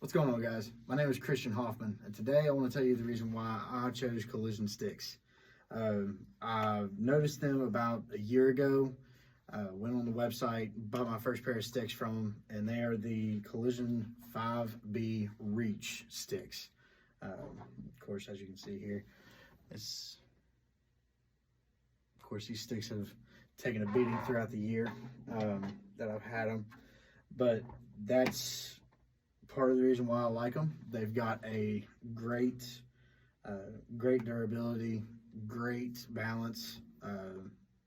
What's going on, guys? My name is Krystian Hoffman, and today I want to tell you the reason why I chose Collision sticks. I noticed them about a year ago, went on the website, bought my first pair of sticks from them, and they are the Collision 5B Reach sticks. Of course, as you can see here, of course, these sticks have taken a beating throughout the year that I've had them, but that's part of the reason why I like them. They've got a great durability, great balance.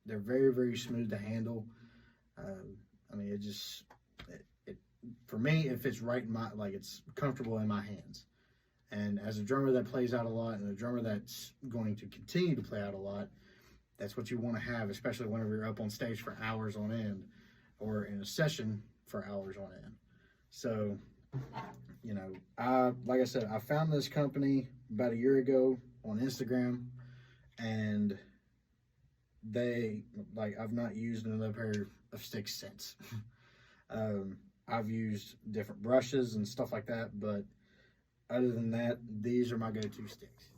They're very, very smooth to handle. I mean, for me, it fits right in it's comfortable in my hands. And as a drummer that plays out a lot, and a drummer that's going to continue to play out a lot, that's what you want to have, especially whenever you're up on stage for hours on end, or in a session for hours on end. So, you know, like I said, I found this company about a year ago on Instagram, and I've not used another pair of sticks since. I've used different brushes and stuff like that, but other than that, these are my go-to sticks.